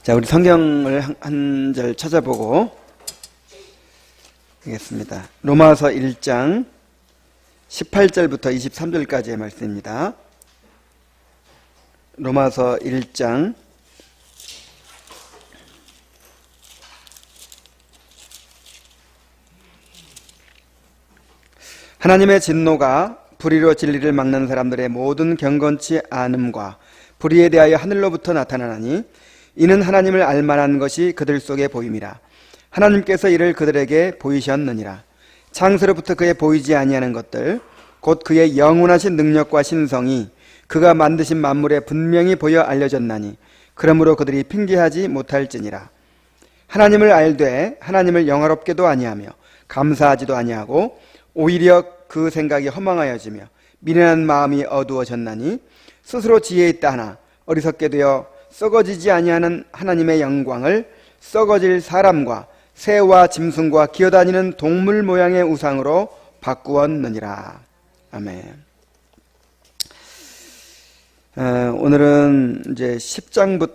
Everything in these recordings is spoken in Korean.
자, 우리 성경을 한 절 찾아보고 하겠습니다. 로마서 1장 18절부터 23절까지의 말씀입니다. 로마서 1장 하나님의 진노가 불의로 진리를 막는 사람들의 모든 경건치 않음과 불의에 대하여 하늘로부터 나타나나니 이는 하나님을 알만한 것이 그들 속에 보임이라. 하나님께서 이를 그들에게 보이셨느니라. 창세로부터 그의 보이지 아니하는 것들 곧 그의 영원하신 능력과 신성이 그가 만드신 만물에 분명히 보여 알려졌나니 그러므로 그들이 핑계하지 못할지니라. 하나님을 알되 하나님을 영화롭게도 아니하며 감사하지도 아니하고 오히려 그 생각이 허망하여지며 미련한 마음이 어두워졌나니 스스로 지혜 있다 하나 어리석게 되어 썩어지지 아니하는 하나님의 영광을 썩어질 사람과 새와 짐승과 기어다니는 동물 모양의 우상으로 바꾸었느니라. 아멘. 오늘은 이제 11장부터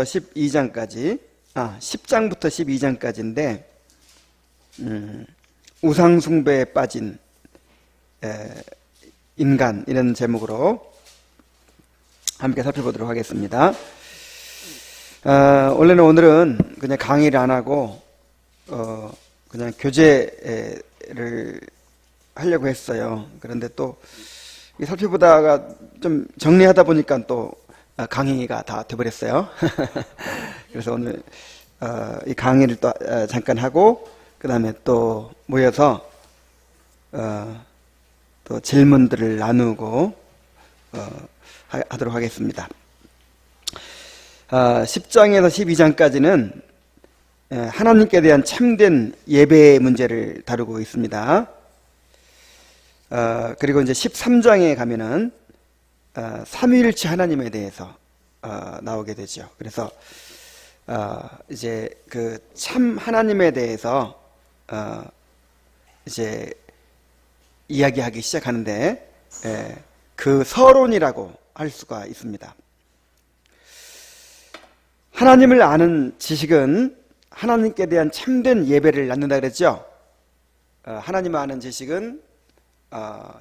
12장까지 10장부터 12장까지인데 우상숭배에 빠진 인간, 이런 제목으로 함께 살펴보도록 하겠습니다. 원래는 오늘은 그냥 강의를 안 하고 그냥 교재를 하려고 했어요. 그런데 또 살펴보다가 좀 정리하다 보니까 또 강의가 다 돼버렸어요. 그래서 오늘 이 강의를 또 잠깐 하고 그 다음에 또 모여서 또 질문들을 나누고 하도록 하겠습니다. 10장에서 12장까지는 하나님께 대한 참된 예배의 문제를 다루고 있습니다. 그리고 이제 13장에 가면은 삼위일체 하나님에 대해서 나오게 되죠. 그래서 이제 그 참 하나님에 대해서 이제 이야기하기 시작하는데 그 서론이라고 할 수가 있습니다. 하나님을 아는 지식은 하나님께 대한 참된 예배를 낳는다 그랬죠. 하나님을 아는 지식은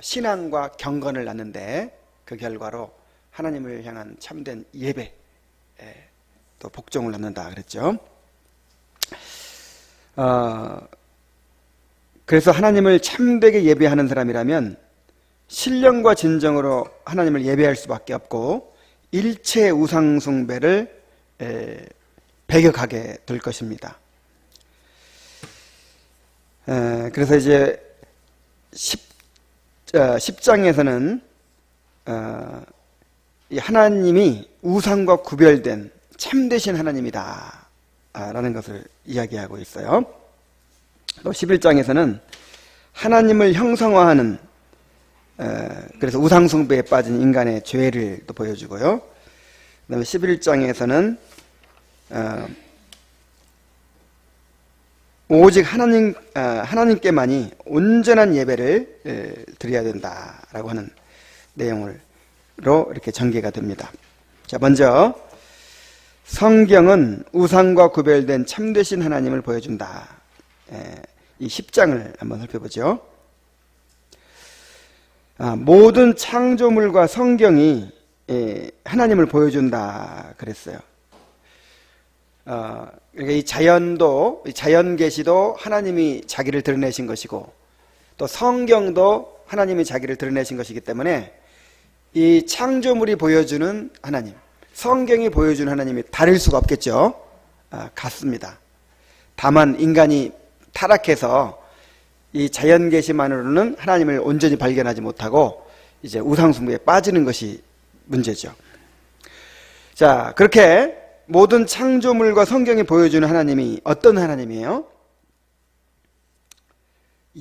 신앙과 경건을 낳는데 그 결과로 하나님을 향한 참된 예배, 또 복종을 낳는다 그랬죠. 그래서 하나님을 참되게 예배하는 사람이라면 신령과 진정으로 하나님을 예배할 수밖에 없고 일체 우상 숭배를 배격하게 될 것입니다. 그래서 이제 10장에서는 하나님이 우상과 구별된 참되신 하나님이다 라는 것을 이야기하고 있어요. 또 11장에서는 하나님을 형상화하는 그래서 우상숭배에 빠진 인간의 죄를 또 보여주고요. 그 다음에 11장에서는 오직 하나님께만이 온전한 예배를 드려야 된다라고 하는 내용으로 이렇게 전개가 됩니다. 자, 먼저 성경은 우상과 구별된 참되신 하나님을 보여준다. 이 10장을 한번 살펴보죠. 모든 창조물과 성경이 하나님을 보여준다 그랬어요. 그러니까 이 자연도, 자연 계시도 하나님이 자기를 드러내신 것이고 또 성경도 하나님이 자기를 드러내신 것이기 때문에 이 창조물이 보여주는 하나님, 성경이 보여주는 하나님이 다를 수가 없겠죠. 같습니다. 다만 인간이 타락해서 이 자연 계시만으로는 하나님을 온전히 발견하지 못하고 이제 우상숭배에 빠지는 것이 문제죠. 자, 그렇게 모든 창조물과 성경이 보여주는 하나님이 어떤 하나님이에요?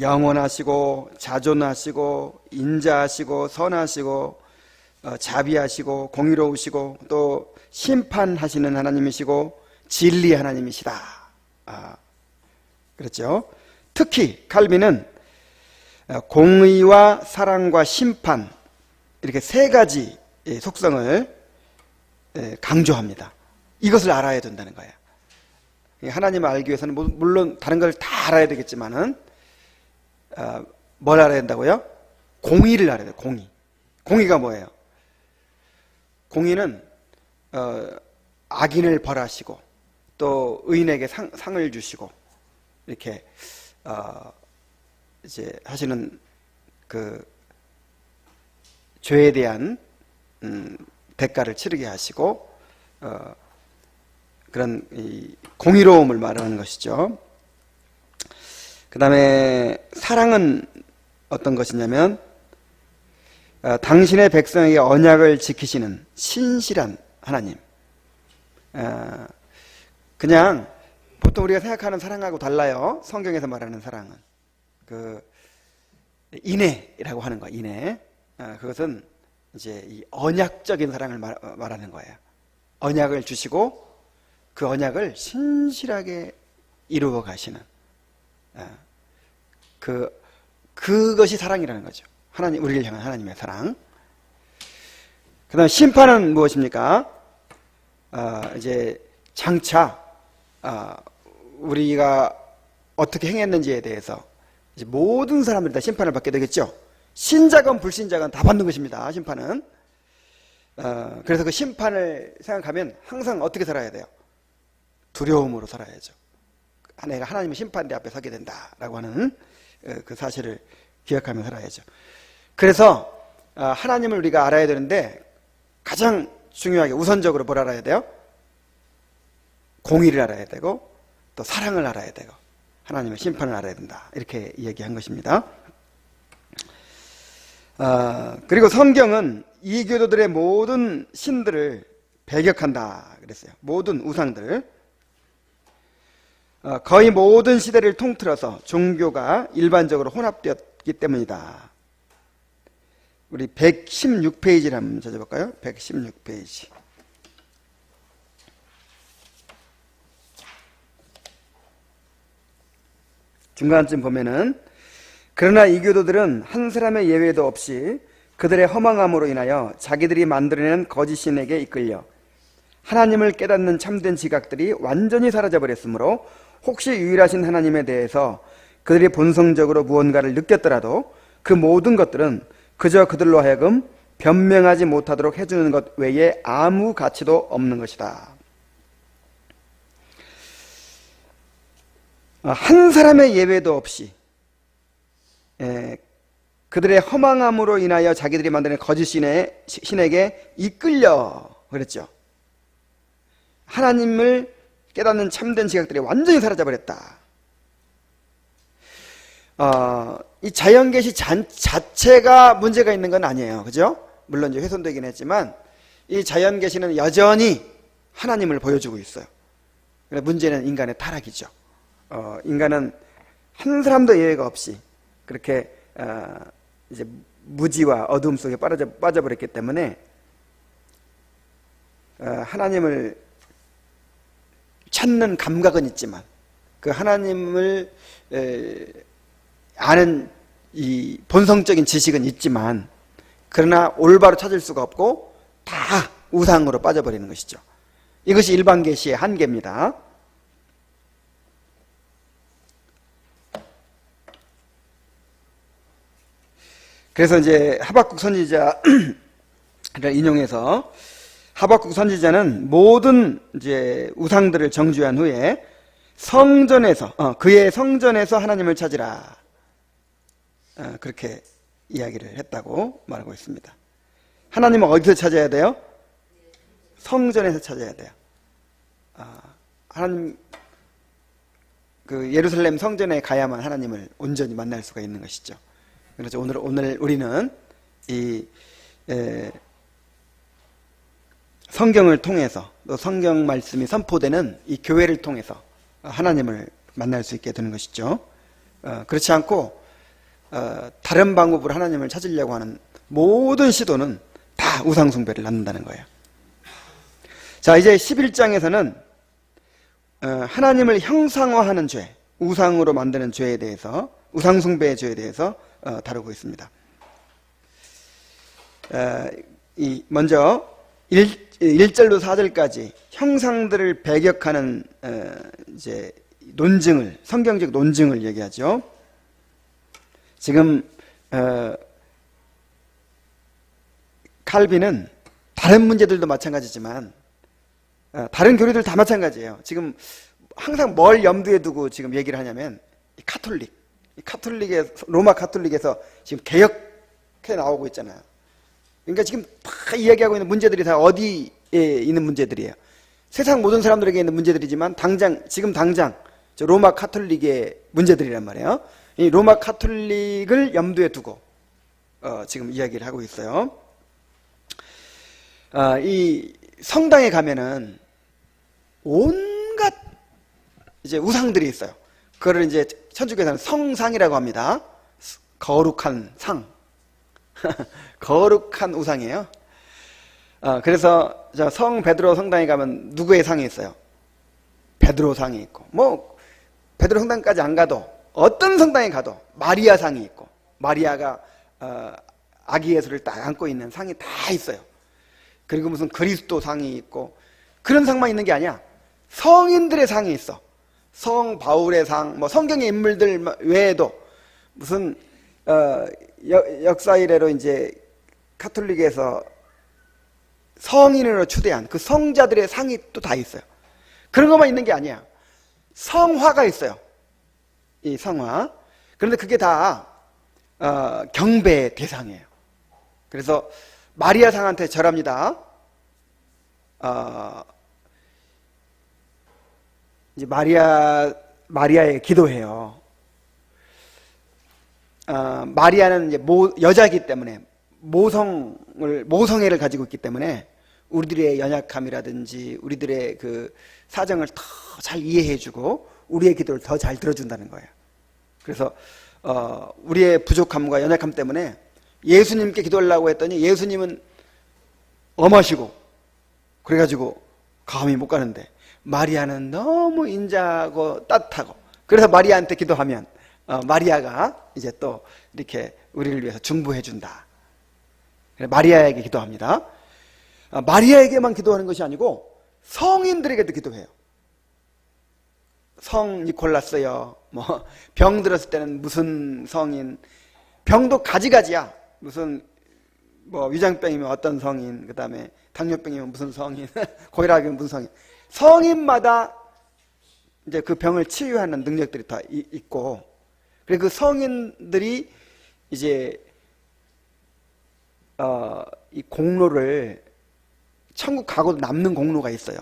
영원하시고 자존하시고 인자하시고 선하시고 자비하시고 공의로우시고 또 심판하시는 하나님이시고 진리 하나님이시다. 그렇죠? 특히 칼빈은 공의와 사랑과 심판, 이렇게 세 가지 속성을 강조합니다. 이것을 알아야 된다는 거예요. 하나님을 알기 위해서는 물론 다른 걸 다 알아야 되겠지만은 뭘 알아야 된다고요? 공의를 알아야 돼요. 공의. 공의가 뭐예요? 공의는 악인을 벌하시고 또 의인에게 상을 주시고 이렇게 이제 하시는 그 죄에 대한 대가를 치르게 하시고 그런 이 공의로움을 말하는 것이죠. 그 다음에 사랑은 어떤 것이냐면 당신의 백성에게 언약을 지키시는 신실한 하나님. 그냥 보통 우리가 생각하는 사랑하고 달라요. 성경에서 말하는 사랑은 그 인애라고 하는 거예요. 인애. 그것은 이제 이 언약적인 사랑을 말하는 거예요. 언약을 주시고 그 언약을 신실하게 이루어 가시는 그것이 사랑이라는 거죠. 하나님, 우리를 향한 하나님의 사랑. 그 다음에 심판은 무엇입니까? 이제 장차 우리가 어떻게 행했는지에 대해서 이제 모든 사람들이 다 심판을 받게 되겠죠. 신자건 불신자건 다 받는 것입니다. 심판은. 그래서 그 심판을 생각하면 항상 어떻게 살아야 돼요? 두려움으로 살아야죠. 내가 하나님의 심판대 앞에 서게 된다라고 하는 그 사실을 기억하며 살아야죠. 그래서 하나님을 우리가 알아야 되는데 가장 중요하게 우선적으로 뭘 알아야 돼요? 공의를 알아야 되고 또 사랑을 알아야 되고 하나님의 심판을 알아야 된다. 이렇게 이야기한 것입니다. 그리고 성경은 이교도들의 모든 신들을 배격한다 그랬어요. 모든 우상들. 거의 모든 시대를 통틀어서 종교가 일반적으로 혼합되었기 때문이다. 우리 116페이지를 한번 찾아볼까요? 116페이지. 중간쯤 보면은 그러나 이교도들은 한 사람의 예외도 없이 그들의 허망함으로 인하여 자기들이 만들어낸 거짓 신에게 이끌려 하나님을 깨닫는 참된 지각들이 완전히 사라져버렸으므로 혹시 유일하신 하나님에 대해서 그들이 본성적으로 무언가를 느꼈더라도 그 모든 것들은 그저 그들로 하여금 변명하지 못하도록 해주는 것 외에 아무 가치도 없는 것이다. 한 사람의 예외도 없이 그들의 허망함으로 인하여 자기들이 만드는 거짓 신에게 이끌려 그랬죠. 하나님을 깨닫는 참된 지각들이 완전히 사라져버렸다. 이 자연계시 자체가 문제가 있는 건 아니에요. 그죠? 물론 이제 훼손되긴 했지만 이 자연계시는 여전히 하나님을 보여주고 있어요. 문제는 인간의 타락이죠. 인간은 한 사람도 예외가 없이 그렇게 이제 무지와 어두움 속에 빠져버렸기 때문에 하나님을 찾는 감각은 있지만 그 하나님을 아는 이 본성적인 지식은 있지만 그러나 올바로 찾을 수가 없고 다 우상으로 빠져버리는 것이죠. 이것이 일반 계시의 한계입니다. 그래서 이제 하박국 선지자를 인용해서 하박국 선지자는 모든 이제 우상들을 정죄한 후에 성전에서 그의 성전에서 하나님을 찾으라 그렇게 이야기를 했다고 말하고 있습니다. 하나님은 어디서 찾아야 돼요? 성전에서 찾아야 돼요. 하나님 그 예루살렘 성전에 가야만 하나님을 온전히 만날 수가 있는 것이죠. 그래서 오늘 우리는 이 성경을 통해서 또 성경 말씀이 선포되는 이 교회를 통해서 하나님을 만날 수 있게 되는 것이죠. 그렇지 않고 다른 방법으로 하나님을 찾으려고 하는 모든 시도는 다 우상 숭배를 낳는다는 거예요. 자, 이제 11장에서는 하나님을 형상화하는 죄, 우상으로 만드는 죄에 대해서, 우상 숭배의 죄에 대해서 다루고 있습니다. 먼저 1절로 4절까지 형상들을 배격하는 이제 논증을, 성경적 논증을 얘기하죠. 지금 칼빈은 다른 문제들도 마찬가지지만 다른 교리들 다 마찬가지예요. 지금 항상 뭘 염두에 두고 지금 얘기를 하냐면 카톨릭의 로마 카톨릭에서 지금 개혁해 나오고 있잖아요. 그러니까 지금 다 이야기하고 있는 문제들이 다 어디에 있는 문제들이에요. 세상 모든 사람들에게 있는 문제들이지만 지금 당장 로마 카톨릭의 문제들이란 말이에요. 이 로마 카톨릭을 염두에 두고 지금 이야기를 하고 있어요. 이 성당에 가면은 온갖 이제 우상들이 있어요. 그거를 이제 천주교에서는 성상이라고 합니다. 거룩한 상. 거룩한 우상이에요. 그래서 성 베드로 성당에 가면 누구의 상이 있어요? 베드로 상이 있고, 뭐 베드로 성당까지 안 가도 어떤 성당에 가도 마리아 상이 있고, 마리아가 아기 예수를 딱 안고 있는 상이 다 있어요. 그리고 무슨 그리스도 상이 있고, 그런 상만 있는 게 아니야. 성인들의 상이 있어. 성 바울의 상, 뭐 성경의 인물들 외에도 무슨 역사 이래로 이제 카톨릭에서 성인으로 추대한 그 성자들의 상이 또 다 있어요. 그런 것만 있는 게 아니야. 성화가 있어요. 이 성화. 그런데 그게 다 경배의 대상이에요. 그래서 마리아 상한테 절합니다. 이제 마리아에게 기도해요. 마리아는 이제 여자이기 때문에 모성애를 가지고 있기 때문에 우리들의 연약함이라든지 우리들의 그 사정을 더 잘 이해해주고 우리의 기도를 더 잘 들어준다는 거예요. 그래서 우리의 부족함과 연약함 때문에 예수님께 기도하려고 했더니 예수님은 엄하시고 그래가지고 감히 못 가는데 마리아는 너무 인자하고 따뜻하고, 그래서 마리아한테 기도하면 마리아가 이제 또 이렇게 우리를 위해서 중보해 준다. 마리아에게 기도합니다. 마리아에게만 기도하는 것이 아니고 성인들에게도 기도해요. 성 니콜라스요, 뭐 병 들었을 때는 무슨 성인, 병도 가지가지야. 무슨 뭐 위장병이면 어떤 성인, 그 다음에 당뇨병이면 무슨 성인, 고혈압이면 무슨 성인. 성인마다 이제 그 병을 치유하는 능력들이 다 있고, 그리고 그 성인들이 이제 이 공로를 천국 가고도 남는 공로가 있어요.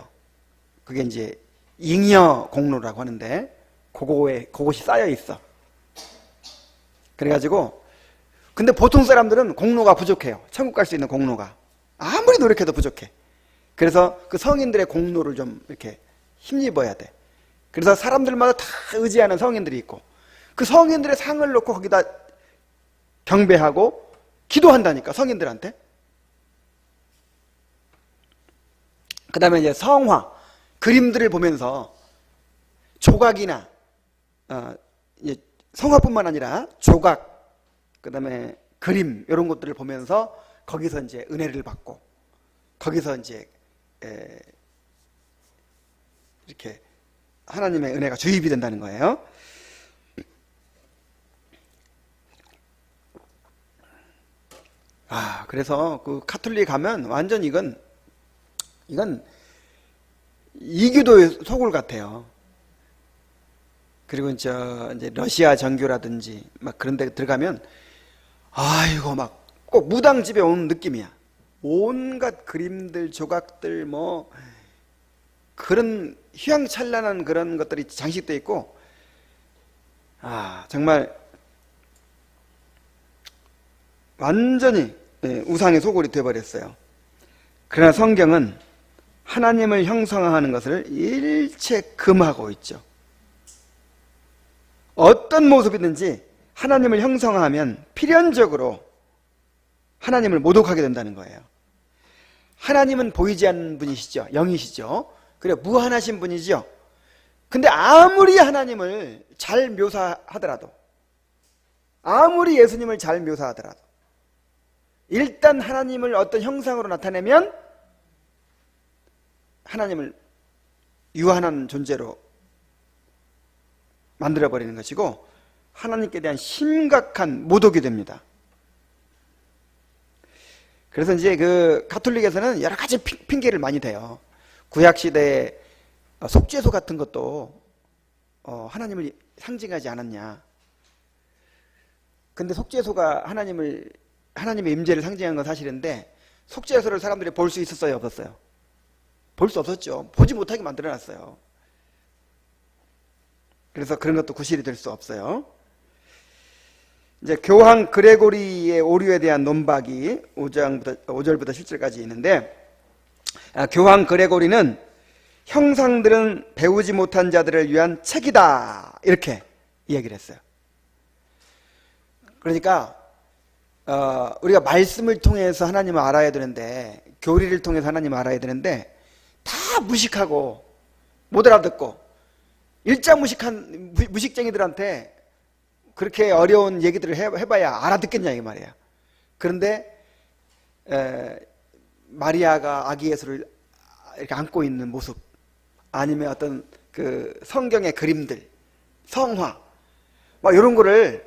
그게 이제 잉여 공로라고 하는데 그것이 쌓여 있어. 그래가지고 근데 보통 사람들은 공로가 부족해요. 천국 갈 수 있는 공로가 아무리 노력해도 부족해. 그래서 그 성인들의 공로를 좀 이렇게 힘입어야 돼. 그래서 사람들마다 다 의지하는 성인들이 있고, 그 성인들의 상을 놓고 거기다 경배하고 기도한다니까, 성인들한테. 그 다음에 이제 성화, 그림들을 보면서 조각이나 이제 성화뿐만 아니라 조각, 그 다음에 그림 이런 것들을 보면서 거기서 이제 은혜를 받고, 거기서 이제 이렇게 하나님의 은혜가 주입이 된다는 거예요. 그래서 그 카톨릭 가면 완전 이건 이교도의 소굴 같아요. 그리고 이제 러시아 정교라든지 막 그런 데 들어가면 아이고 막 꼭 무당집에 오는 느낌이야. 온갖 그림들, 조각들, 뭐 그런 휘황찬란한 그런 것들이 장식되어 있고, 정말 완전히 우상의 소굴이 되어버렸어요. 그러나 성경은 하나님을 형상화하는 것을 일체 금하고 있죠. 어떤 모습이든지 하나님을 형상화하면 필연적으로 하나님을 모독하게 된다는 거예요. 하나님은 보이지 않는 분이시죠. 영이시죠. 그래 무한하신 분이죠. 근데 아무리 하나님을 잘 묘사하더라도, 아무리 예수님을 잘 묘사하더라도 일단 하나님을 어떤 형상으로 나타내면 하나님을 유한한 존재로 만들어버리는 것이고 하나님께 대한 심각한 모독이 됩니다. 그래서 이제 그 가톨릭에서는 여러 가지 핑계를 많이 대요. 구약시대에 속죄소 같은 것도 하나님을 상징하지 않았냐. 근데 속죄소가 하나님의 임재를 상징하는 건 사실인데 속죄소를 사람들이 볼 수 있었어요, 없었어요? 볼 수 없었죠. 보지 못하게 만들어놨어요. 그래서 그런 것도 구실이 될 수 없어요. 이제 교황 그레고리의 오류에 대한 논박이 5절부터 7절까지 있는데, 교황 그레고리는 형상들은 배우지 못한 자들을 위한 책이다, 이렇게 이야기를 했어요. 그러니까 우리가 말씀을 통해서 하나님을 알아야 되는데, 교리를 통해서 하나님을 알아야 되는데 다 무식하고 못 알아듣고 일자 무식쟁이들한테 그렇게 어려운 얘기들을 해봐야 알아듣겠냐 이 말이야. 그런데 마리아가 아기 예수를 이렇게 안고 있는 모습, 아니면 어떤 그 성경의 그림들, 성화, 막 이런 거를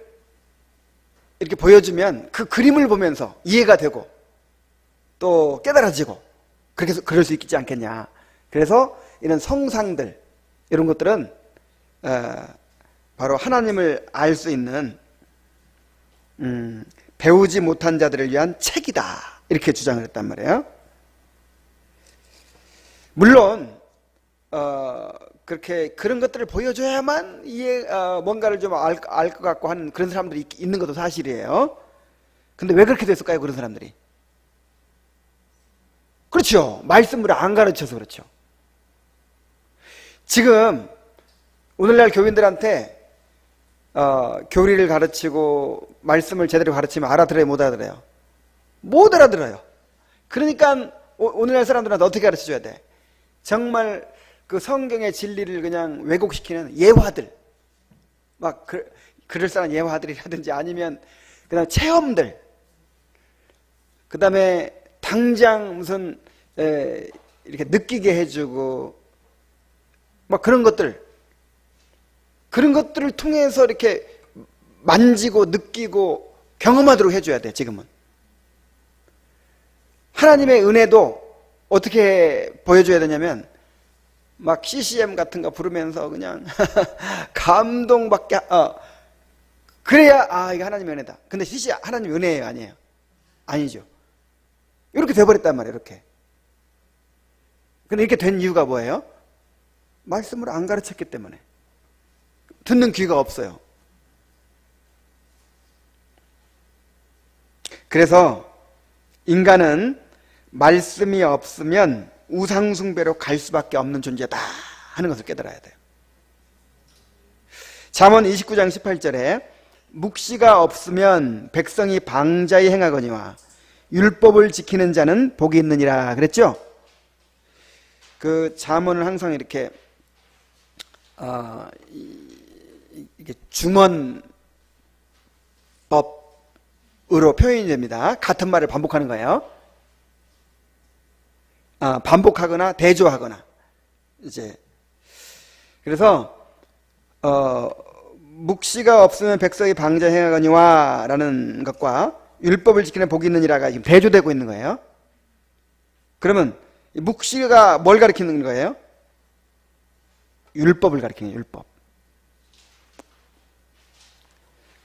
이렇게 보여주면 그 그림을 보면서 이해가 되고 또 깨달아지고 그럴 수 있지 않겠냐. 그래서 이런 성상들, 이런 것들은 바로 하나님을 알 수 있는 배우지 못한 자들을 위한 책이다, 이렇게 주장을 했단 말이에요. 물론 그렇게 그런 것들을 보여줘야만 뭔가를 좀 알 것 같고 하는 그런 사람들이 있는 것도 사실이에요. 근데 왜 그렇게 됐을까요, 그런 사람들이? 그렇죠. 말씀을 안 가르쳐서 그렇죠. 지금 오늘날 교인들한테 교리를 가르치고 말씀을 제대로 가르치면 알아들어요, 못 알아들어요? 못 알아들어요. 그러니까 오늘날 사람들한테 어떻게 가르쳐줘야 돼? 정말 그 성경의 진리를 그냥 왜곡시키는 예화들, 막 그럴싸한 예화들이라든지 아니면 그다음 체험들, 그 다음에 당장 무슨 이렇게 느끼게 해주고 막 그런 것들을 통해서 이렇게 만지고 느끼고 경험하도록 해줘야 돼. 지금은 하나님의 은혜도 어떻게 보여줘야 되냐면 막 CCM 같은 거 부르면서 그냥 감동받게 그래야 이게 하나님의 은혜다. 근데 CCM 하나님의 은혜예요, 아니에요? 아니죠. 이렇게 돼버렸단 말이에요. 이렇게. 근데 이렇게 된 이유가 뭐예요? 말씀을 안 가르쳤기 때문에. 듣는 귀가 없어요. 그래서 인간은 말씀이 없으면 우상숭배로 갈 수밖에 없는 존재다 하는 것을 깨달아야 돼요. 잠언 29장 18절에 묵시가 없으면 백성이 방자히 행하거니와 율법을 지키는 자는 복이 있느니라 그랬죠? 그 잠언을 항상 이렇게 이게 중언법으로 표현이 됩니다. 같은 말을 반복하는 거예요. 반복하거나 대조하거나. 이제 그래서 묵시가 없으면 백성이 방자히 행하거니와 라는 것과 율법을 지키는 복이 있느니라가 지금 대조되고 있는 거예요. 그러면 묵시가 뭘 가리키는 거예요? 율법을 가리키는 거예요. 율법.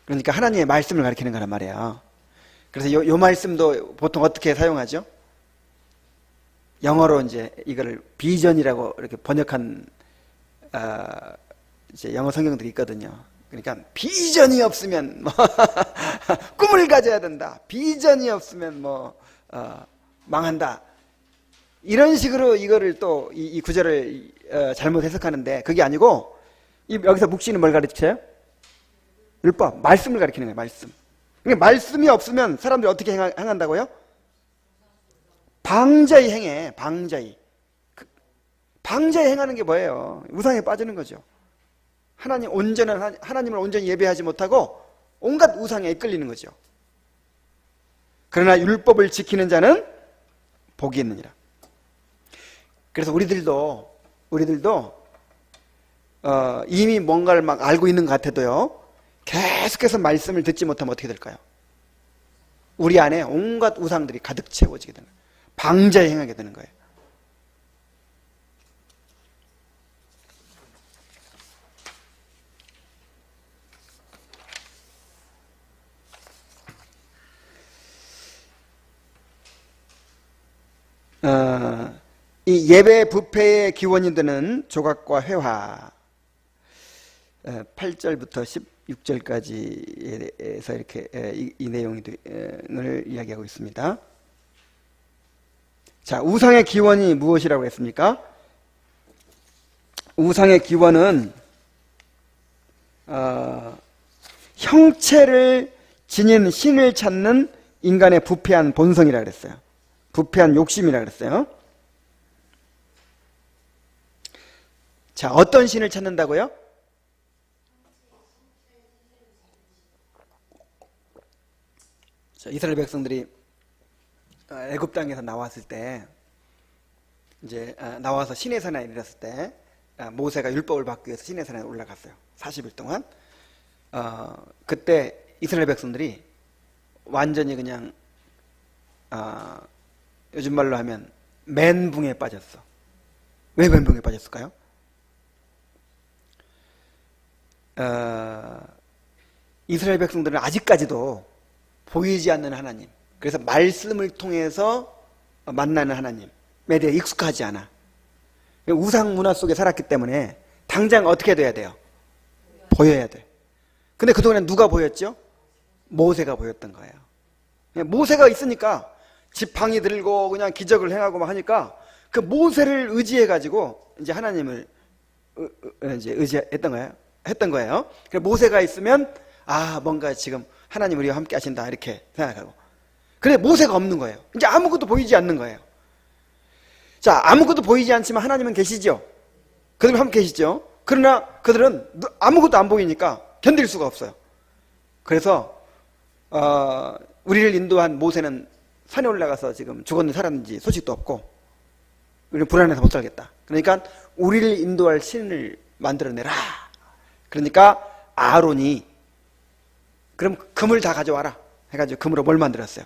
그러니까 하나님의 말씀을 가리키는 거란 말이에요. 그래서 요 말씀도 보통 어떻게 사용하죠? 영어로 이제 이거를 비전이라고 이렇게 번역한 이제 영어 성경들이 있거든요. 그러니까 비전이 없으면 꿈을 가져야 된다. 비전이 없으면 망한다. 이런 식으로 이거를 또 이 구절을 잘못 해석하는데 그게 아니고 여기서 묵시는 뭘 가르쳐요? 율법, 말씀을 가르치는 거예요. 말씀. 그러니까 말씀이 없으면 사람들이 어떻게 행한다고요? 방자히 행해. 방자히. 방자히 행하는 게 뭐예요? 우상에 빠지는 거죠. 하나님을 온전히 예배하지 못하고 온갖 우상에 이끌리는 거죠. 그러나 율법을 지키는 자는 복이 있느니라. 그래서 우리들도 이미 뭔가를 막 알고 있는 것 같아도요, 계속해서 말씀을 듣지 못하면 어떻게 될까요? 우리 안에 온갖 우상들이 가득 채워지게 되는 거예요. 방자에 행하게 되는 거예요. 이 예배 부패의 기원이 되는 조각과 회화, 8절부터 16절까지에서 이렇게 이 내용을 이야기하고 있습니다. 자, 우상의 기원이 무엇이라고 했습니까? 우상의 기원은 형체를 지닌 신을 찾는 인간의 부패한 본성이라 그랬어요. 부패한 욕심이라 그랬어요. 자, 어떤 신을 찾는다고요? 자, 이스라엘 백성들이 애굽 땅에서 나왔을 때, 이제 나와서 시내산에 이르렀을 때, 모세가 율법을 받기 위해서 시내산에 올라갔어요. 40일 동안. 그때 이스라엘 백성들이 완전히 그냥 요즘 말로 하면 멘붕에 빠졌어. 왜 멘붕에 빠졌을까요? 이스라엘 백성들은 아직까지도 보이지 않는 하나님, 그래서 말씀을 통해서 만나는 하나님에 대해 익숙하지 않아. 우상 문화 속에 살았기 때문에 당장 어떻게 돼야 돼요? 보여야 돼. 근데 그동안에 누가 보였죠? 모세가 보였던 거예요. 모세가 있으니까 지팡이 들고 그냥 기적을 행하고 막 하니까 그 모세를 의지해 가지고 이제 하나님을 이제 의지했던 거예요. 했던 거예요. 그래서 모세가 있으면 뭔가 지금 하나님 우리와 함께 하신다 이렇게 생각하고. 근데 모세가 없는 거예요. 이제 아무것도 보이지 않는 거예요. 자, 아무것도 보이지 않지만 하나님은 계시죠. 그들과 함께 계시죠. 그러나 그들은 아무것도 안 보이니까 견딜 수가 없어요. 그래서 우리를 인도한 모세는 산에 올라가서 지금 죽었는지 살았는지 소식도 없고 우리는 불안해서 못 살겠다. 그러니까 우리를 인도할 신을 만들어내라. 그러니까 아론이 그럼 금을 다 가져와라 해가지고 금으로 뭘 만들었어요?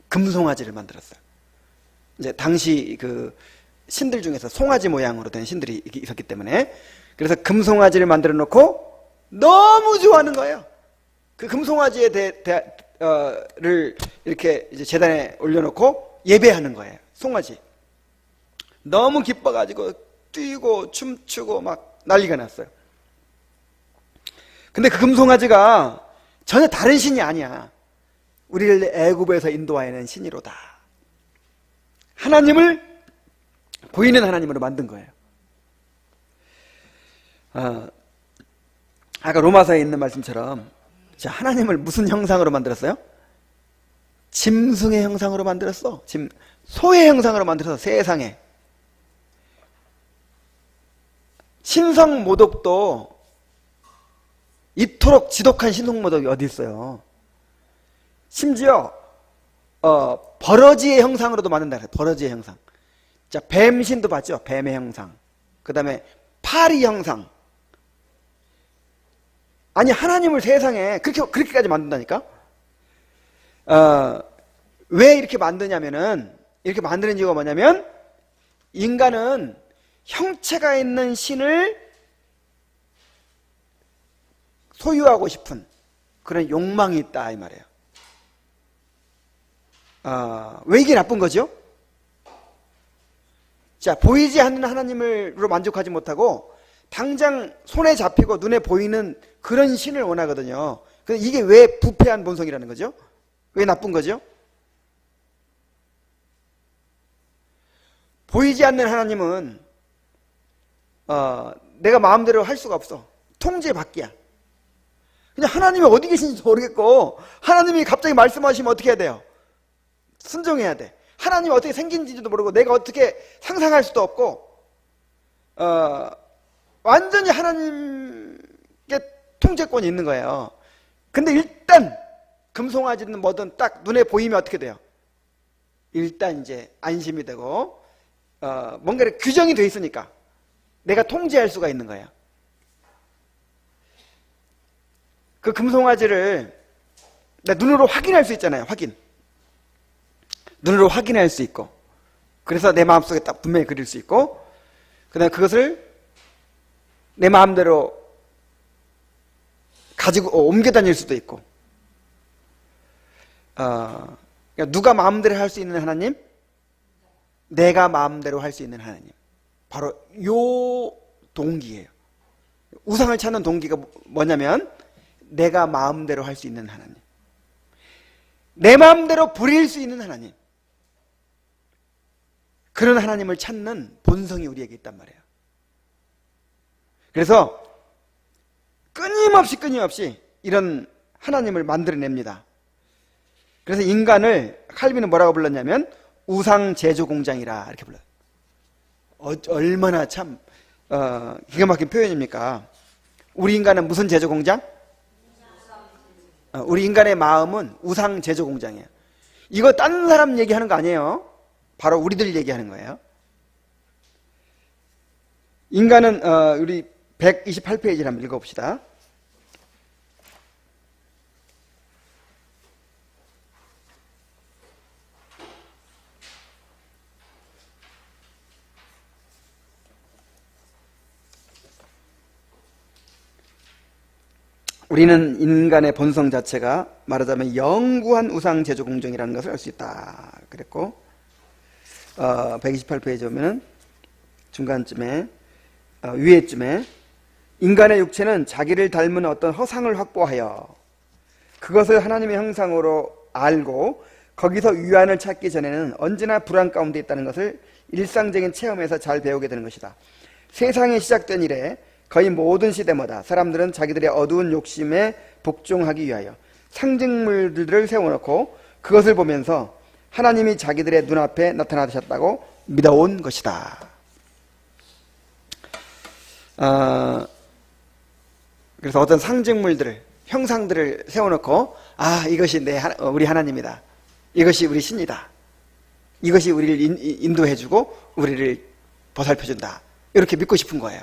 금송아지를 만들었어요. 이제 당시 그 신들 중에서 송아지 모양으로 된 신들이 있었기 때문에, 그래서 금송아지를 만들어 놓고 너무 좋아하는 거예요. 그 금송아지를 이렇게 이제 제단에 올려놓고 예배하는 거예요. 송아지. 너무 기뻐가지고 뛰고 춤추고 막 난리가 났어요. 근데 그 금송아지가 전혀 다른 신이 아니야. 우리를 애굽에서 인도하여낸 신이로다. 하나님을 보이는 하나님으로 만든 거예요. 아까 로마서에 있는 말씀처럼, 자, 하나님을 무슨 형상으로 만들었어요? 짐승의 형상으로 만들었어. 소의 형상으로 만들어서 세상에. 신성 모독도 이토록 지독한 신성 모독이 어디 있어요? 심지어 버러지의 형상으로도 만든다 그래요. 버러지의 형상. 자, 뱀신도 봤죠? 뱀의 형상. 그 다음에 파리 형상. 아니, 하나님을 세상에 그렇게까지 만든다니까? 왜 이렇게 만드냐면은, 이렇게 만드는 이유가 뭐냐면, 인간은 형체가 있는 신을 소유하고 싶은 그런 욕망이 있다 이 말이에요. 왜 이게 나쁜 거죠? 자, 보이지 않는 하나님으로 만족하지 못하고 당장 손에 잡히고 눈에 보이는 그런 신을 원하거든요. 근데 이게 왜 부패한 본성이라는 거죠? 왜 나쁜 거죠? 보이지 않는 하나님은 내가 마음대로 할 수가 없어. 통제 밖이야. 그냥 하나님이 어디 계신지 모르겠고, 하나님이 갑자기 말씀하시면 어떻게 해야 돼요? 순종해야 돼. 하나님이 어떻게 생긴지도 모르고 내가 어떻게 상상할 수도 없고, 완전히 하나님께 통제권이 있는 거예요. 근데 일단 금송아지든 뭐든 딱 눈에 보이면 어떻게 돼요? 일단 이제 안심이 되고 뭔가 규정이 돼 있으니까 내가 통제할 수가 있는 거예요. 그 금송아지를 내 눈으로 확인할 수 있잖아요. 눈으로 확인할 수 있고, 그래서 내 마음속에 딱 분명히 그릴 수 있고, 그 다음에 그것을 내 마음대로 가지고 옮겨 다닐 수도 있고, 그러니까 누가 마음대로 할 수 있는 하나님? 내가 마음대로 할 수 있는 하나님. 바로 요 동기예요. 우상을 찾는 동기가 뭐냐면 내가 마음대로 할 수 있는 하나님, 내 마음대로 부릴 수 있는 하나님, 그런 하나님을 찾는 본성이 우리에게 있단 말이에요. 그래서 끊임없이 이런 하나님을 만들어냅니다. 그래서 인간을 칼빈은 뭐라고 불렀냐면 우상 제조 공장이라 이렇게 불러요. 얼마나 참 기가 막힌 표현입니까? 우리 인간은 무슨 제조 공장? 우리 인간의 마음은 우상 제조 공장이에요. 이거 딴 사람 얘기하는 거 아니에요. 바로 우리들 얘기하는 거예요. 인간은 우리 128페이지를 한번 읽어봅시다. 우리는 인간의 본성 자체가 말하자면 영구한 우상 제조 공정이라는 것을 알 수 있다 그랬고, 128페이지 보면은 중간쯤에 위에쯤에 인간의 육체는 자기를 닮은 어떤 허상을 확보하여 그것을 하나님의 형상으로 알고 거기서 위안을 찾기 전에는 언제나 불안 가운데 있다는 것을 일상적인 체험에서 잘 배우게 되는 것이다. 세상이 시작된 이래 거의 모든 시대마다 사람들은 자기들의 어두운 욕심에 복종하기 위하여 상징물들을 세워놓고 그것을 보면서 하나님이 자기들의 눈앞에 나타나셨다고 믿어온 것이다. 그래서 어떤 상징물들을, 형상들을 세워놓고 이것이 우리 하나님이다, 이것이 우리 신이다, 이것이 우리를 인도해주고 우리를 보살펴준다, 이렇게 믿고 싶은 거예요.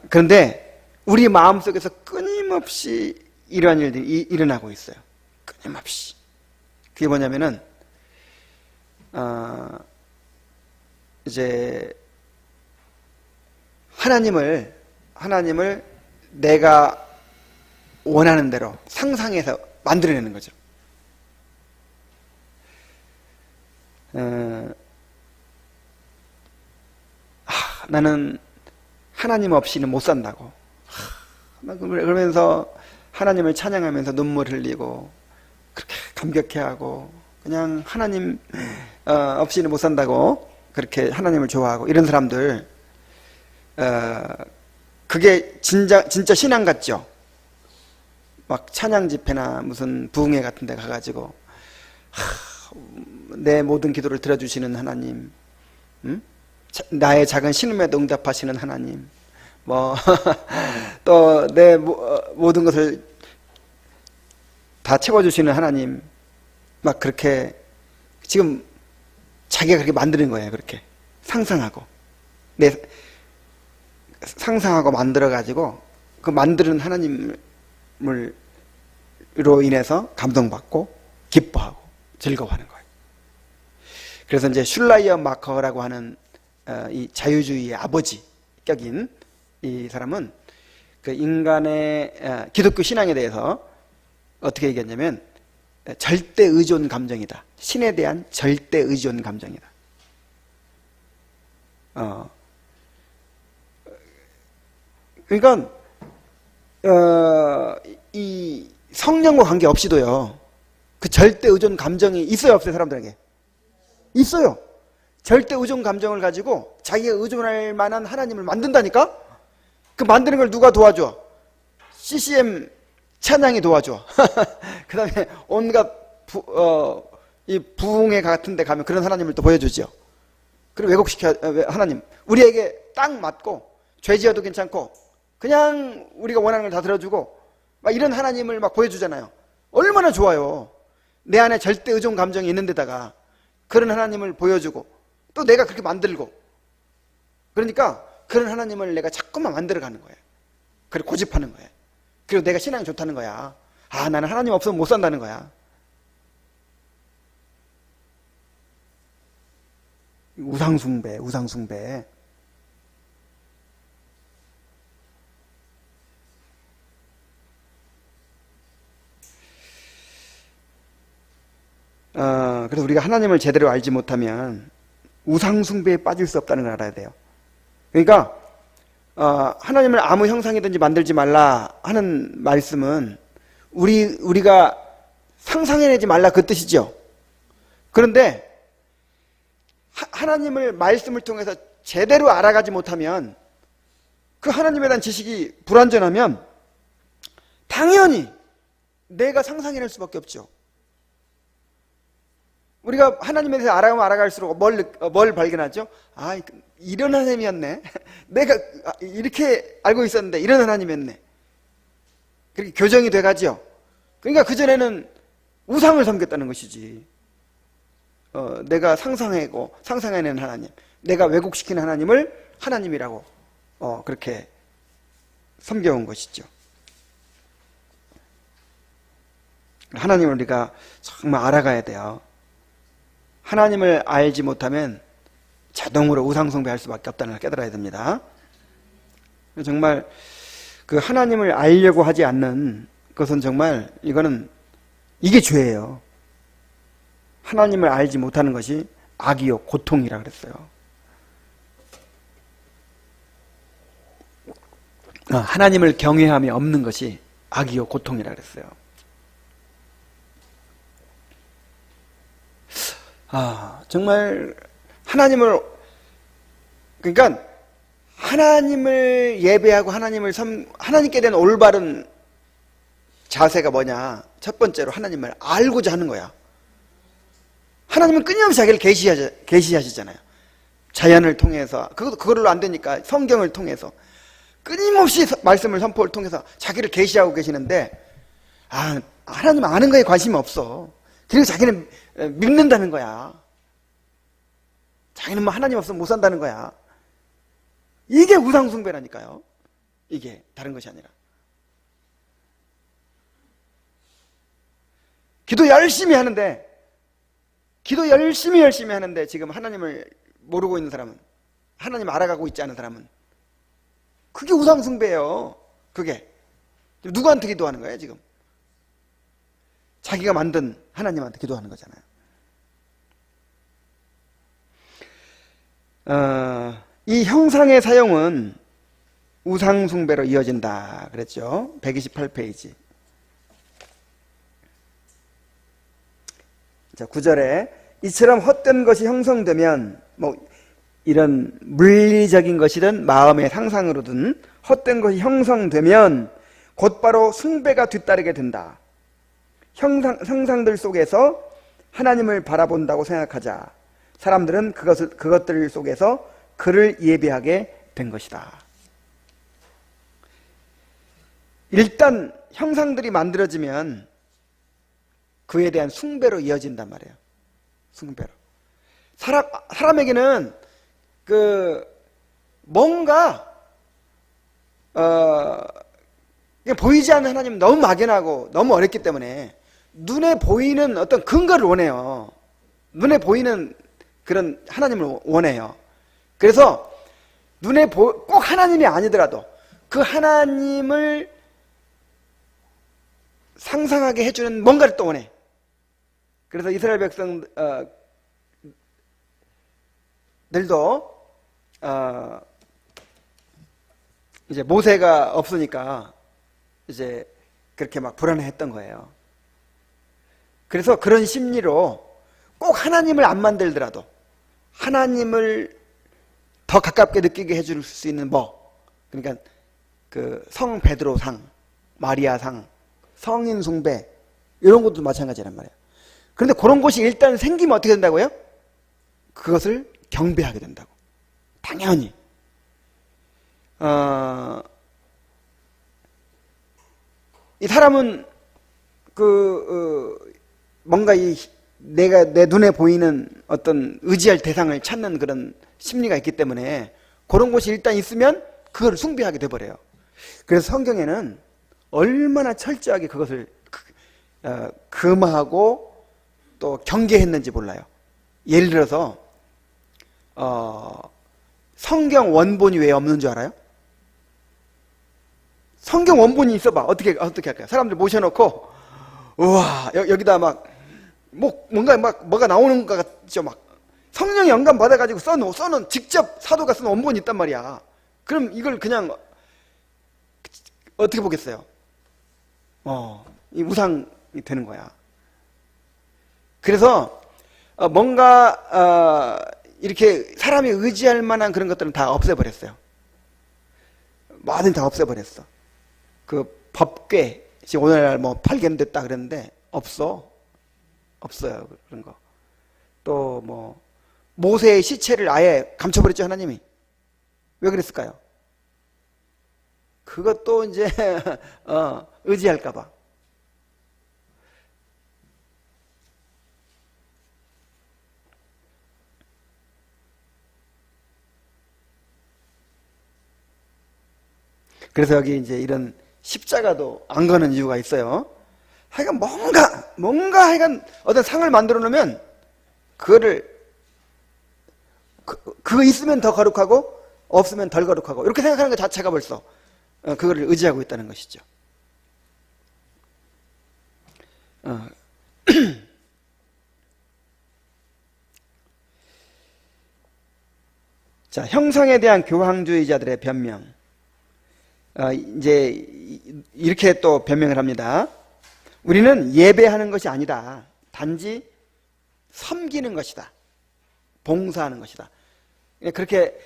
그런데 우리 마음속에서 끊임없이 이러한 일들이 일어나고 있어요. 끊임없이. 그게 뭐냐면은 이제 하나님을 내가 원하는 대로 상상해서 만들어내는 거죠. 나는 하나님 없이는 못 산다고. 그러면서 하나님을 찬양하면서 눈물 흘리고 그렇게 감격해하고 그냥 하나님 없이는 못 산다고 그렇게 하나님을 좋아하고 이런 사람들, 그게 진짜 신앙 같죠? 막 찬양 집회나 무슨 부흥회 같은 데 가가지고 내 모든 기도를 들어주시는 하나님, 나의 작은 신음에도 응답하시는 하나님, 또 내 모든 것을 다 채워주시는 하나님, 막 그렇게 지금 자기가 그렇게 만드는 거예요. 그렇게 상상하고 만들어가지고 그 만드는 하나님으로 인해서 감동받고 기뻐하고 즐거워하는 거예요. 그래서 이제 슐라이어 마커라고 하는 이 자유주의의 아버지 격인 이 사람은 그 인간의 기독교 신앙에 대해서 어떻게 얘기했냐면 절대 의존 감정이다. 신에 대한 절대 의존 감정이다. 그러니까 이 성령과 관계없이도요, 그 절대 의존 감정이 있어요, 없어요? 사람들에게 있어요. 절대 의존 감정을 가지고 자기가 의존할 만한 하나님을 만든다니까? 그 만드는 걸 누가 도와줘? CCM 찬양이 도와줘. 그 다음에 온갖 이 부흥회 같은 데 가면 그런 하나님을 또 보여주죠. 그리고 왜곡시켜, 하나님 우리에게 딱 맞고 죄 지어도 괜찮고 그냥 우리가 원하는 걸 다 들어주고 막 이런 하나님을 막 보여주잖아요. 얼마나 좋아요. 내 안에 절대 의존 감정이 있는 데다가 그런 하나님을 보여주고 또 내가 그렇게 만들고, 그러니까 그런 하나님을 내가 자꾸만 만들어가는 거예요. 그리고 고집하는 거예요. 그리고 내가 신앙이 좋다는 거야. 아, 나는 하나님 없으면 못 산다는 거야. 우상숭배, 우상숭배. 그래서 우리가 하나님을 제대로 알지 못하면 우상숭배에 빠질 수 없다는 걸 알아야 돼요. 그러니까 하나님을 아무 형상이든지 만들지 말라 하는 말씀은 우리가 상상해내지 말라 그 뜻이죠. 그런데 하나님을 말씀을 통해서 제대로 알아가지 못하면, 그 하나님에 대한 지식이 불완전하면 당연히 내가 상상해낼 수밖에 없죠. 우리가 하나님에 대해서 알아가면 알아갈수록 뭘 발견하죠? 아, 이런 하나님이었네. 내가 이렇게 알고 있었는데 이런 하나님이었네. 그렇게 교정이 돼가죠. 그러니까 그전에는 우상을 섬겼다는 것이지. 내가 상상해낸 하나님, 내가 왜곡시킨 하나님을 하나님이라고 그렇게 섬겨온 것이죠. 하나님을 우리가 정말 알아가야 돼요. 하나님을 알지 못하면 자동으로 우상숭배할 수밖에 없다는 걸 깨달아야 됩니다. 정말 그 하나님을 알려고 하지 않는 것은 정말 이게 죄예요. 하나님을 알지 못하는 것이 악이요 고통이라 그랬어요. 하나님을 경외함이 없는 것이 악이요 고통이라 그랬어요. 정말 그러니까 하나님을 예배하고 하나님께 대한 올바른 자세가 뭐냐? 첫 번째로 하나님을 알고자 하는 거야. 하나님은 끊임없이 자기를 계시하시잖아요. 자연을 통해서, 그걸로 안 되니까 성경을 통해서 끊임없이 말씀을 선포를 통해서 자기를 계시하고 계시는데, 하나님 아는 거에 관심이 없어. 그리고 자기는 믿는다는 거야. 자기는 하나님 없으면 못 산다는 거야. 이게 우상숭배라니까요. 이게 다른 것이 아니라. 기도 열심히 하는데 지금 하나님을 모르고 있는 사람은, 하나님 알아가고 있지 않은 사람은, 그게 우상숭배예요. 그게 누구한테 기도하는 거예요 지금? 자기가 만든 하나님한테 기도하는 거잖아요. 이 형상의 사용은 우상숭배로 이어진다 그랬죠. 128페이지. 자, 9절에 이처럼 헛된 것이 형성되면, 이런 물리적인 것이든 마음의 상상으로든 헛된 것이 형성되면 곧바로 숭배가 뒤따르게 된다. 형상들 속에서 하나님을 바라본다고 생각하자 사람들은 그것들 속에서 그를 예배하게 된 것이다. 일단 형상들이 만들어지면 그에 대한 숭배로 이어진단 말이에요. 숭배로. 사람에게는 뭔가 보이지 않는 하나님은 너무 막연하고 너무 어렵기 때문에 눈에 보이는 어떤 근거를 원해요. 눈에 보이는 그런 하나님을 원해요. 그래서 꼭 하나님이 아니더라도 그 하나님을 상상하게 해주는 뭔가를 또 원해. 그래서 이스라엘 백성들도 이제 모세가 없으니까 이제 그렇게 막 불안해했던 거예요. 그래서 그런 심리로 꼭 하나님을 안 만들더라도 하나님을 더 가깝게 느끼게 해줄 수 있는 그러니까 그 성 베드로상, 마리아상, 성인 숭배 이런 것도 마찬가지란 말이에요. 그런데 그런 것이 일단 생기면 어떻게 된다고요? 그것을 경배하게 된다고. 당연히. 이 사람은 뭔가 내 눈에 보이는 어떤 의지할 대상을 찾는 그런 심리가 있기 때문에 그런 곳이 일단 있으면 그걸 숭배하게 돼버려요. 그래서 성경에는 얼마나 철저하게 그것을 금하고 또 경계했는지 몰라요. 예를 들어서 성경 원본이 왜 없는 줄 알아요? 성경 원본이 있어봐. 어떻게 할까요? 사람들 모셔놓고 우와 여기다 막 뭔가 뭐가 나오는 것 같죠. 막 성령 영감 받아가지고 써놓은 직접 사도가 쓴 원본이 있단 말이야. 그럼 이걸 그냥 어떻게 보겠어요? 이 우상이 되는 거야. 그래서 뭔가 이렇게 사람이 의지할 만한 그런 것들은 다 없애버렸어요. 뭐든 다 없애버렸어. 그 법궤 지금 오늘날 뭐 발견됐다 그랬는데 없어요 그런 거. 또 뭐 모세의 시체를 아예 감춰버렸죠 하나님이. 왜 그랬을까요? 그것도 이제 의지할까봐. 그래서 여기 이제 이런 십자가도 안 거는 이유가 있어요. 하여간 뭔가 하여간 어떤 상을 만들어 놓으면 그거를 그거 있으면 더 거룩하고 없으면 덜 거룩하고 이렇게 생각하는 것 자체가 벌써 그거를 의지하고 있다는 것이죠. 자, 형상에 대한 교황주의자들의 변명. 이제 이렇게 또 변명을 합니다. 우리는 예배하는 것이 아니다. 단지 섬기는 것이다. 봉사하는 것이다. 그렇게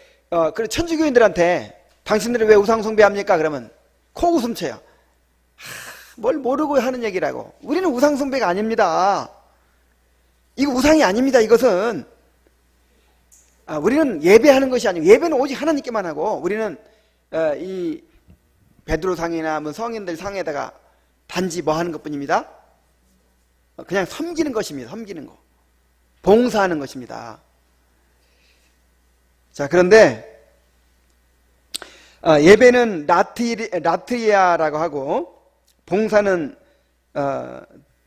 그 천주교인들한테 당신들은 왜 우상 숭배합니까? 그러면 코웃음 쳐요. 뭘 모르고 하는 얘기라고. 우리는 우상 숭배가 아닙니다. 이거 우상이 아닙니다. 이것은 우리는 예배하는 것이 아니고 예배는 오직 하나님께만 하고 우리는 이 베드로 상이나 뭐 성인들 상에다가 단지 뭐 하는 것뿐입니다. 그냥 섬기는 것입니다. 섬기는 거. 봉사하는 것입니다. 자, 그런데 예배는 라트리아라고 하고 봉사는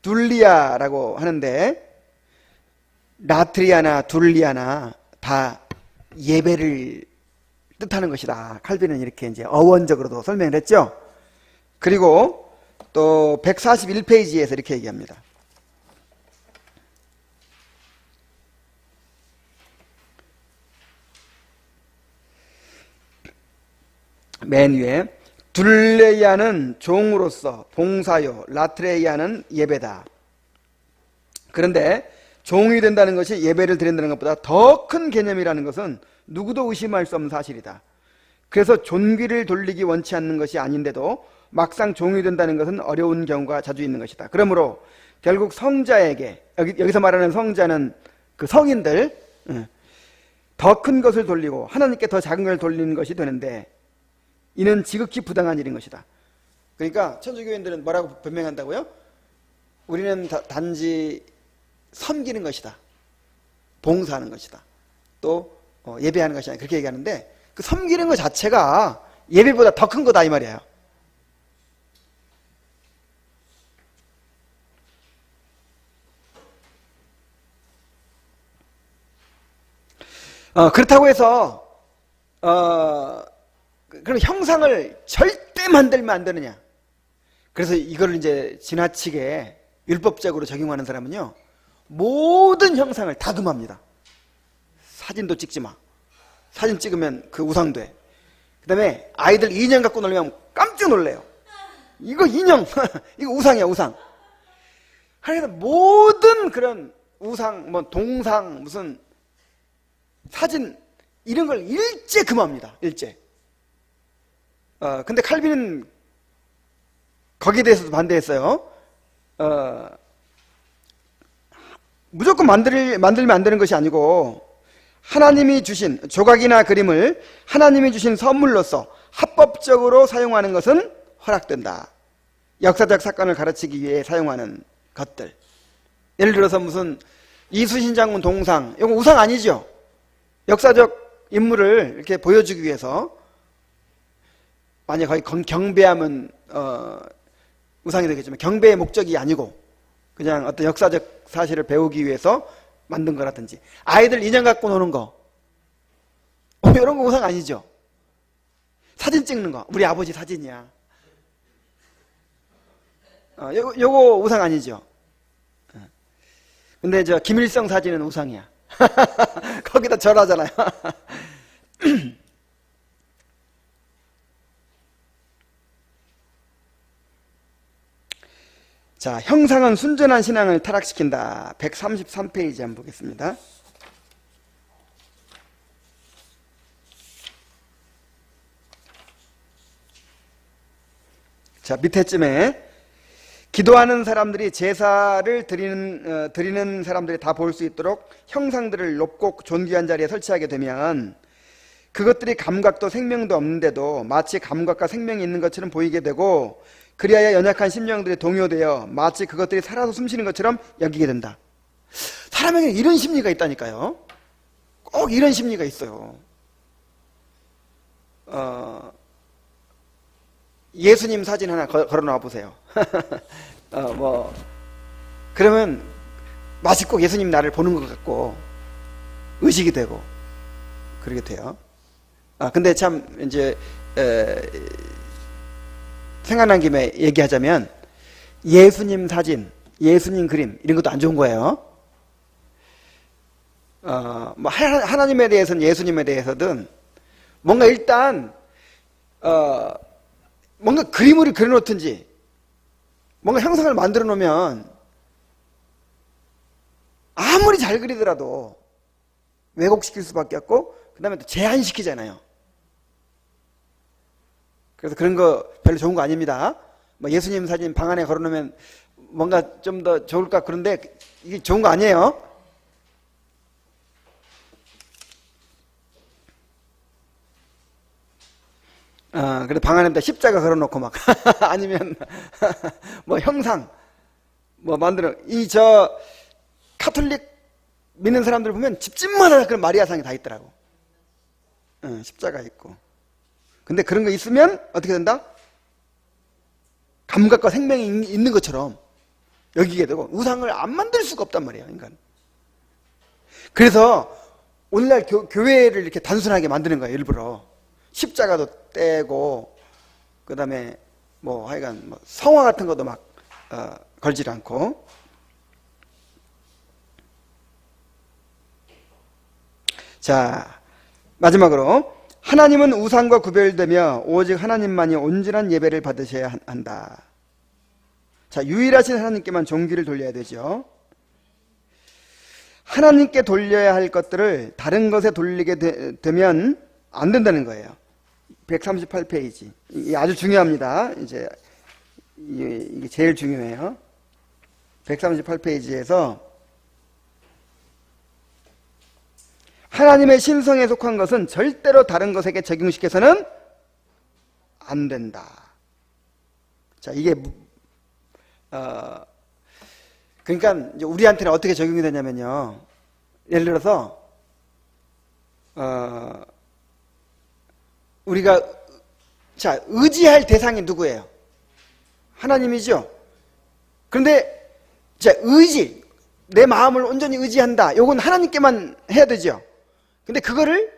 둘리아라고 하는데 라트리아나 둘리아나 다 예배를 뜻하는 것이다. 칼빈은 이렇게 이제 어원적으로도 설명을 했죠. 그리고 또 141페이지에서 이렇게 얘기합니다. 맨 위에 둘레이아는 종으로서 봉사요, 라트레이아는 예배다. 그런데 종이 된다는 것이 예배를 드린다는 것보다 더 큰 개념이라는 것은 누구도 의심할 수 없는 사실이다. 그래서 존귀를 돌리기 원치 않는 것이 아닌데도 막상 종이 된다는 것은 어려운 경우가 자주 있는 것이다. 그러므로 결국 성자에게, 여기서 말하는 성자는 그 성인들, 더 큰 것을 돌리고 하나님께 더 작은 걸 돌리는 것이 되는데 이는 지극히 부당한 일인 것이다. 그러니까 천주교인들은 뭐라고 변명한다고요? 우리는 단지 섬기는 것이다. 봉사하는 것이다. 또 예배하는 것이 아니라 그렇게 얘기하는데 그 섬기는 것 자체가 예배보다 더 큰 거다 이 말이에요. 그렇다고 해서 그럼 형상을 절대 만들면 안 되느냐? 그래서 이걸 이제 지나치게 율법적으로 적용하는 사람은요, 모든 형상을 다 금합니다. 사진도 찍지 마. 사진 찍으면 그 우상돼. 그 다음에 아이들 인형 갖고 놀면 깜짝 놀래요. 이거 인형, 이거 우상이야, 우상. 그래서 모든 그런 우상, 뭐 동상, 무슨 사진, 이런 걸 일제 금합니다. 일제. 근데 칼빈은 거기에 대해서도 반대했어요. 무조건 만들면 안 되는 것이 아니고 하나님이 주신 조각이나 그림을 하나님이 주신 선물로서 합법적으로 사용하는 것은 허락된다. 역사적 사건을 가르치기 위해 사용하는 것들. 예를 들어서 무슨 이순신 장군 동상, 이거 우상 아니죠? 역사적 인물을 이렇게 보여주기 위해서, 만약 거의 경배하면 우상이 되겠지만 경배의 목적이 아니고 그냥 어떤 역사적 사실을 배우기 위해서 만든 거라든지, 아이들 인형 갖고 노는 거, 이런 거 우상 아니죠? 사진 찍는 거, 우리 아버지 사진이야. 요거 우상 아니죠? 근데 저 김일성 사진은 우상이야. 거기다 절하잖아요. 자, 형상은 순전한 신앙을 타락시킨다. 133페이지 한번 보겠습니다. 자, 밑에쯤에 기도하는 사람들이 제사를 드리는 사람들이 다 볼 수 있도록 형상들을 높고 존귀한 자리에 설치하게 되면 그것들이 감각도 생명도 없는데도 마치 감각과 생명이 있는 것처럼 보이게 되고, 그리하여 연약한 심령들이 동요되어 마치 그것들이 살아서 숨쉬는 것처럼 여기게 된다. 사람에게 이런 심리가 있다니까요. 꼭 이런 심리가 있어요. 예수님 사진 하나 걸어 놔 보세요. 그러면 마치 꼭 예수님 나를 보는 것 같고 의식이 되고 그러게 돼요. 근데 참 이제 생각난 김에 얘기하자면, 예수님 사진, 예수님 그림 이런 것도 안 좋은 거예요. 하나님에 대해서는, 예수님에 대해서든 뭔가 일단 뭔가 그림을 그려놓든지 뭔가 형상을 만들어 놓으면 아무리 잘 그리더라도 왜곡시킬 수밖에 없고, 그 다음에 또 제한시키잖아요. 그래서 그런 거 별로 좋은 거 아닙니다. 예수님 사진 방 안에 걸어놓으면 뭔가 좀 더 좋을까, 그런데 이게 좋은 거 아니에요. 그래도 방 안에다 십자가 걸어놓고 막 아니면 형상 만들어, 카톨릭 믿는 사람들 보면 집집마다 그런 마리아상이 다 있더라고. 십자가 있고. 근데 그런 거 있으면 어떻게 된다? 감각과 생명이 있는 것처럼 여기게 되고, 우상을 안 만들 수가 없단 말이에요, 인간. 그래서 오늘날 교회를 이렇게 단순하게 만드는 거예요, 일부러. 십자가도 떼고, 그 다음에 하여간 성화 같은 것도 막 걸질 않고. 자, 마지막으로, 하나님은 우상과 구별되며 오직 하나님만이 온전한 예배를 받으셔야 한다. 자, 유일하신 하나님께만 종기를 돌려야 되죠. 하나님께 돌려야 할 것들을 다른 것에 돌리게 되면 안 된다는 거예요. 138페이지. 이게 아주 중요합니다. 이게 제일 중요해요. 138페이지에서 하나님의 신성에 속한 것은 절대로 다른 것에게 적용시켜서는 안 된다. 자, 이게 그러니까 이제 우리한테는 어떻게 적용이 되냐면요. 예를 들어서 우리가 의지할 대상이 누구예요? 하나님이죠. 그런데 의지, 내 마음을 온전히 의지한다. 요건 하나님께만 해야 되죠. 근데 그거를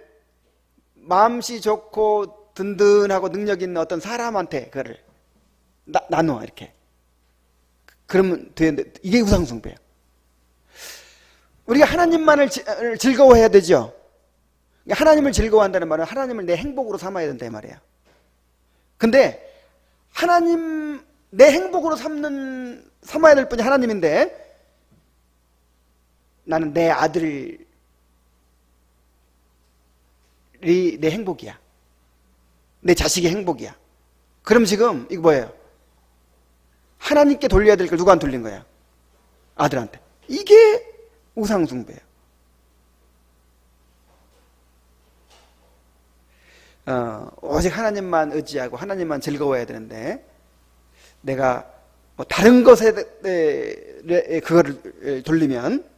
마음씨 좋고 든든하고 능력 있는 어떤 사람한테 그거를 나눠 이렇게. 그러면 되는데, 이게 우상숭배예요. 우리가 하나님만을 즐거워해야 되죠. 하나님을 즐거워한다는 말은 하나님을 내 행복으로 삼아야 된다 이 말이에요. 근데 하나님 내 행복으로 삼아야 될 분이 하나님인데, 나는 내 아들이 내 행복이야, 내 자식의 행복이야. 그럼 지금 이거 뭐예요? 하나님께 돌려야 될 걸 누구한테 돌린 거야? 아들한테. 이게 우상숭배예요. 오직 하나님만 의지하고 하나님만 즐거워해야 되는데, 내가 다른 것에 그거를 돌리면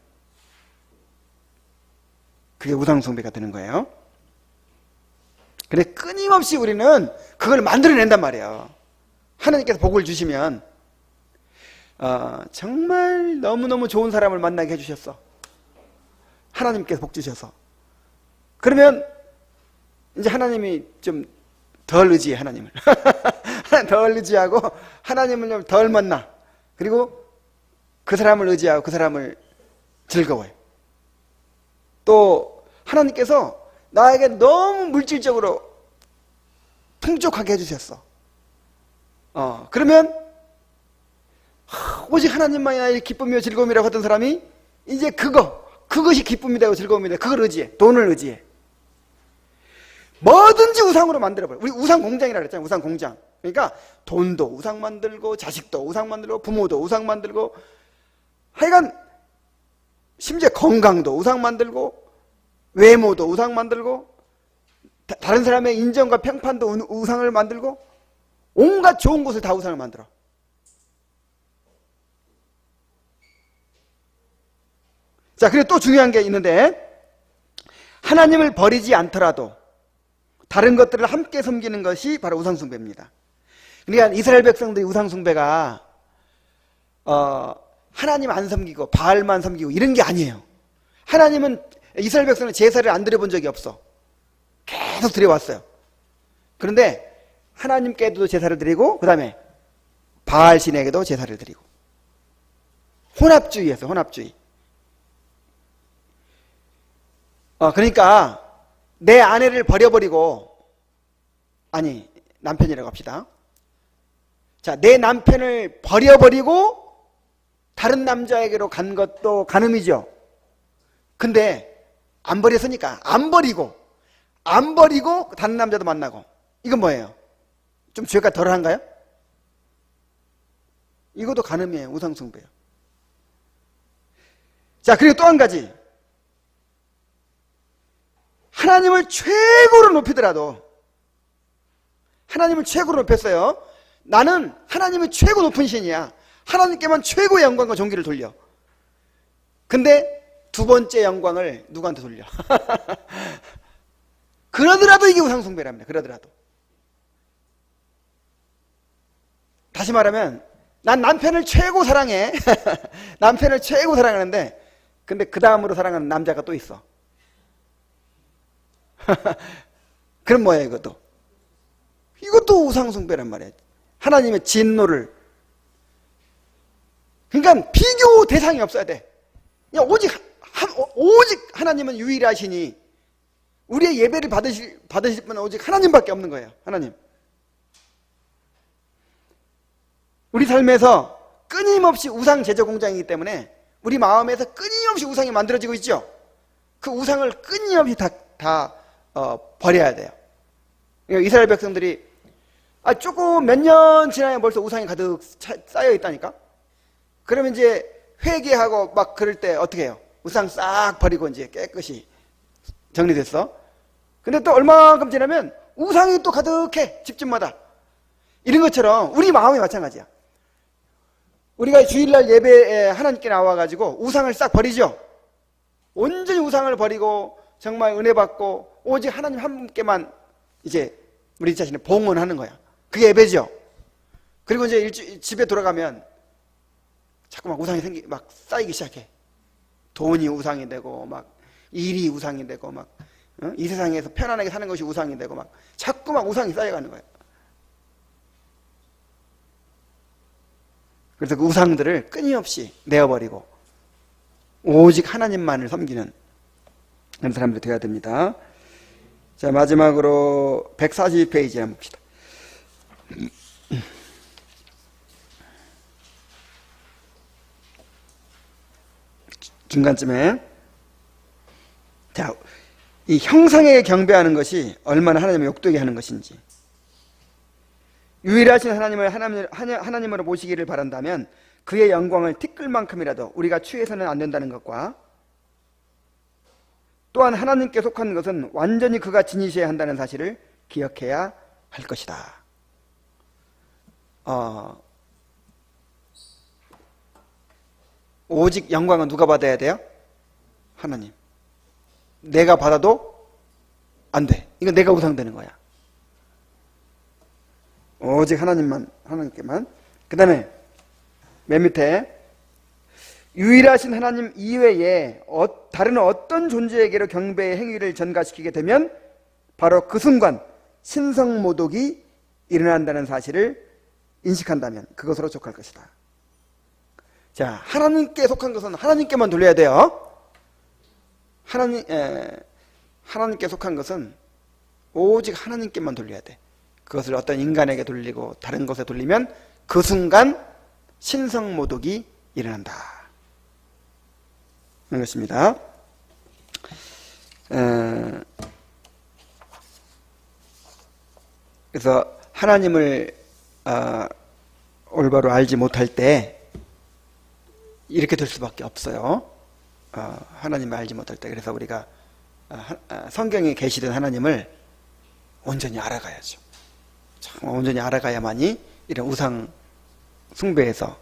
그게 우상숭배가 되는 거예요. 그래 끊임없이 우리는 그걸 만들어낸단 말이에요. 하나님께서 복을 주시면 정말 너무너무 좋은 사람을 만나게 해주셨어. 하나님께서 복 주셔서. 그러면 이제 하나님이 좀 덜 의지해. 하나님을 덜 의지하고 하나님을 좀 덜 만나. 그리고 그 사람을 의지하고 그 사람을 즐거워해. 또 하나님께서 나에게 너무 물질적으로 풍족하게 해주셨어. 그러면 오직 하나님만이 나의 기쁨이요 즐거움이라고 하던 사람이 이제 그것이 기쁨이다 즐거움이다 그걸 의지해. 돈을 의지해. 뭐든지 우상으로 만들어버려. 우리 우상 공장이라 그랬잖아요. 우상 공장. 그러니까 돈도 우상 만들고 자식도 우상 만들고 부모도 우상 만들고 하여간 심지어 건강도 우상 만들고 외모도 우상 만들고 다른 사람의 인정과 평판도 우상을 만들고 온갖 좋은 것을 다 우상을 만들어. 자, 그리고 또 중요한 게 있는데 하나님을 버리지 않더라도 다른 것들을 함께 섬기는 것이 바로 우상숭배입니다. 그러니까 이스라엘 백성들이 우상숭배가 하나님 안 섬기고 바알만 섬기고 이런 게 아니에요. 하나님은 이스라엘 백성은 제사를 안 드려본 적이 없어. 계속 드려왔어요. 그런데 하나님께도 제사를 드리고 그 다음에 바알 신에게도 제사를 드리고 혼합주의였어요. 혼합주의. 그러니까 내 아내를 버려버리고 아니 남편이라고 합시다. 자, 내 남편을 버려버리고 다른 남자에게로 간 것도 간음이죠. 근데 안 버렸으니까 안 버리고 다른 남자도 만나고 이건 뭐예요? 좀 죄가 덜한가요? 이것도 간음이에요. 우상숭배예요. 자, 그리고 또 한 가지. 하나님을 최고로 높이더라도 하나님을 최고로 높였어요. 나는 하나님이 최고 높은 신이야. 하나님께만 최고의 영광과 존귀를 돌려. 근데 두 번째 영광을 누구한테 돌려? 그러더라도 이게 우상숭배랍니다. 그러더라도. 다시 말하면 난 남편을 최고 사랑해. 남편을 최고 사랑하는데 근데 그 다음으로 사랑하는 남자가 또 있어. 그럼 뭐예요? 이것도 우상숭배란 말이에요. 하나님의 진노를. 그러니까 비교 대상이 없어야 돼. 그냥 오직 하나님은 유일하시니 우리의 예배를 받으실 분은 오직 하나님밖에 없는 거예요. 하나님. 우리 삶에서 끊임없이 우상 제조 공장이기 때문에 우리 마음에서 끊임없이 우상이 만들어지고 있죠. 그 우상을 끊임없이 다 버려야 돼요. 이스라엘 백성들이 조금 몇 년 지나면 벌써 우상이 가득 쌓여 있다니까. 그러면 이제 회개하고 막 그럴 때 어떻게 해요? 우상 싹 버리고 이제 깨끗이 정리됐어. 근데 또 얼마만큼 지나면 우상이 또 가득해. 집집마다. 이런 것처럼 우리 마음이 마찬가지야. 우리가 주일날 예배에 하나님께 나와가지고 우상을 싹 버리죠. 온전히 우상을 버리고 정말 은혜 받고 오직 하나님 한 분께만 이제 우리 자신을 봉헌하는 거야. 그게 예배죠. 그리고 이제 집에 돌아가면 자꾸 막 우상이 막 쌓이기 시작해. 돈이 우상이 되고 막 일이 우상이 되고 막 이 세상에서 편안하게 사는 것이 우상이 되고 막 자꾸 막 우상이 쌓여가는 거야. 그래서 그 우상들을 끊임없이 내어버리고 오직 하나님만을 섬기는 그런 사람들이 되어야 됩니다. 자, 마지막으로 142페이지 한번 봅시다. 중간쯤에. 자, 이 형상에게 경배하는 것이 얼마나 하나님을 욕되게 하는 것인지. 유일하신 하나님으로 모시기를 바란다면 그의 영광을 티끌만큼이라도 우리가 취해서는 안 된다는 것과 또한 하나님께 속한 것은 완전히 그가 지니셔야 한다는 사실을 기억해야 할 것이다. 오직 영광은 누가 받아야 돼요? 하나님. 내가 받아도 안 돼. 이건 내가 우상되는 거야. 오직 하나님께만. 그 다음에 맨 밑에 유일하신 하나님 이외에 다른 어떤 존재에게로 경배의 행위를 전가시키게 되면 바로 그 순간 신성모독이 일어난다는 사실을 인식한다면 그것으로 족할 것이다. 자, 하나님께 속한 것은 하나님께만 돌려야 돼요. 하나님께 속한 것은 오직 하나님께만 돌려야 돼. 그것을 어떤 인간에게 돌리고 다른 것에 돌리면 그 순간 신성모독이 일어난다. 그런 것입니다. 그래서 하나님을 올바로 알지 못할 때 이렇게 될 수밖에 없어요. 하나님을 알지 못할 때. 그래서 우리가 성경에 계시던 하나님을 온전히 알아가야죠. 온전히 알아가야만이 이런 우상 숭배에서